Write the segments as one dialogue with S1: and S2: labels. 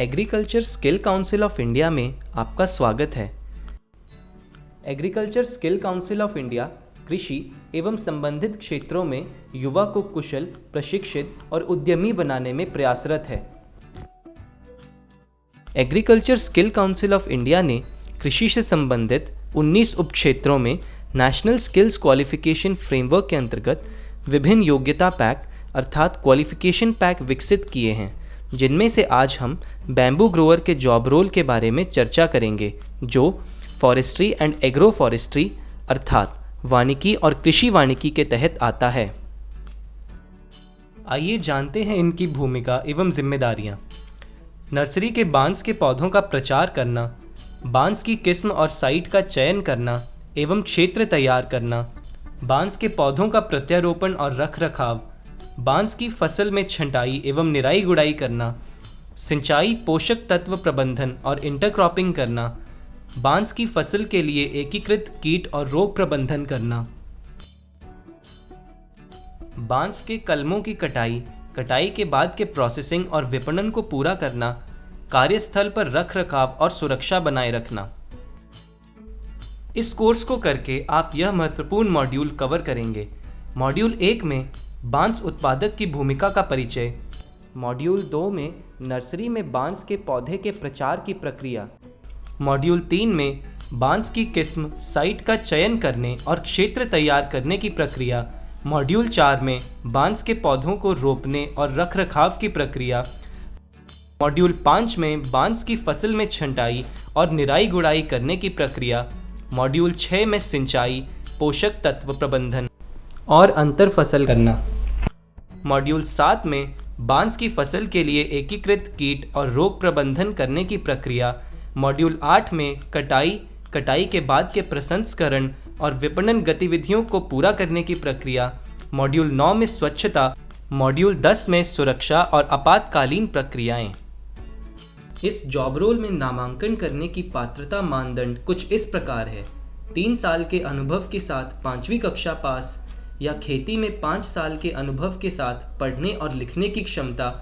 S1: Agriculture skill council of India में आपका स्वागत है। Agriculture skill council of India कृषि एवं संबंधित क्षेत्रों में युवा को कुशल, प्रशिक्षित और उद्यमी बनाने में प्रयासरत है। Agriculture skill council of India ने कृषि से संबंधित 19 उपक्षेत्रों में नेशनल स्किल्स क्वालिफिकेशन फ्रेमवर्क के अंतर्गत विभिन्न योग्यता पैक अर्थात क्वालिफिकेशन पैक विकसित किए हैं, जिनमें से आज हम बैम्बू ग्रोअर के जॉब रोल के बारे में चर्चा करेंगे, जो फॉरेस्ट्री एंड एग्रो फॉरेस्ट्री अर्थात वानिकी और कृषि वानिकी के तहत आता है। आइए जानते हैं इनकी भूमिका एवं जिम्मेदारियां। नर्सरी के बांस के पौधों का प्रचार करना, बांस की किस्म और साइट का चयन करना एवं क्षेत्र तैयार करना, बांस के पौधों का प्रत्यारोपण और रखरखाव, बांस की फसल में छंटाई एवं निराई गुड़ाई करना, सिंचाई, पोषक तत्व प्रबंधन और इंटरक्रॉपिंग करना, बांस की फसल के लिए एकीकृत कीट और रोग प्रबंधन करना, बांस के कलमों की कटाई, कटाई के बाद के प्रोसेसिंग और विपणन को पूरा करना, कार्यस्थल पर रखरखाव और सुरक्षा बनाए रखना। इस कोर्स को करके आप यह महत्वपूर्ण मॉड्यूल कवर करेंगे। मॉड्यूल 1 में बांस उत्पादक की भूमिका का परिचय, मॉड्यूल 2 में नर्सरी में बांस के पौधे के प्रचार की प्रक्रिया, मॉड्यूल 3 में बांस की किस्म, साइट का चयन करने और क्षेत्र तैयार करने की प्रक्रिया, मॉड्यूल 4 में बांस के पौधों को रोपने और रखरखाव की प्रक्रिया, मॉड्यूल 5 में बांस की फसल में छंटाई और निराई गुड़ाई करने की प्रक्रिया, मॉड्यूल 6 में सिंचाई, पोषक तत्व प्रबंधन और अंतर फसल करना, मॉड्यूल 7 में बांस की फसल के लिए एकीकृत कीट और रोग प्रबंधन करने की प्रक्रिया, मॉड्यूल 8 में कटाई, कटाई के बाद के प्रसंस्करण और विपणन गतिविधियों को पूरा करने की प्रक्रिया, मॉड्यूल 9 में स्वच्छता, मॉड्यूल 10 में सुरक्षा और आपातकालीन प्रक्रियाएं। इस जॉब रोल में नामांकन करने की पात्रता मानदंड कुछ इस प्रकार है। 3 साल के अनुभव के साथ 5वीं कक्षा पास या खेती में 5 साल के अनुभव के साथ पढ़ने और लिखने की क्षमता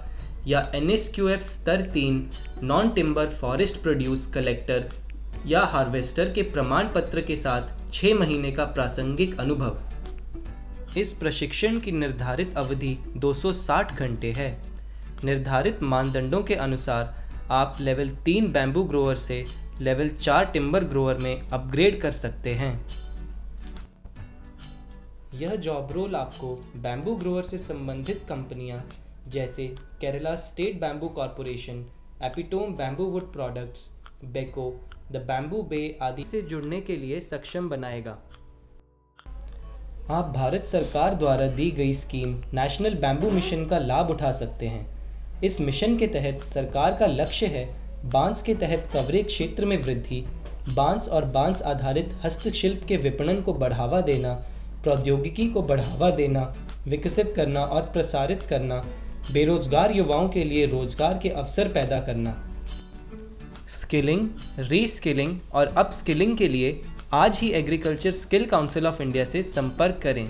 S1: या NSQF स्तर 3 non timber forest produce collector या हार्वेस्टर के प्रमाण पत्र के साथ 6 महीने का प्रासंगिक अनुभव। इस प्रशिक्षण की निर्धारित अवधि 260 घंटे है। निर्धारित मानदंडों के अनुसार आप लेवल 3 बैम्बू ग्रोअर से लेवल 4 टिम्बर ग्रोअर में अपग्रेड कर सकते हैं। यह जॉब रोल आपको बैम्बू ग्रोअर से संबंधित कंपनियां जैसे Kerala state bamboo corporation, epitome bamboo wood products, बेको, द बैम्बू बे आदि से जुड़ने के लिए सक्षम बनाएगा। आप भारत सरकार द्वारा दी गई स्कीम नेशनल बैम्बू मिशन का लाभ उठा सकते हैं। इस मिशन के तहत सरकार का लक्ष्य है बांस के तहत कवरेज क्षेत्र में वृद्धि, बांस और बांस आधारित हस्तशिल्प के विपणन को बढ़ावा देना, प्रौद्योगिकी को बढ़ावा देना, विकसित करना और प्रसारित करना, बेरोजगार युवाओं के लिए रोजगार के अवसर पैदा करना। स्किलिंग, रीस्किलिंग और अपस्किलिंग के लिए आज ही agriculture skill council of India से संपर्क करें।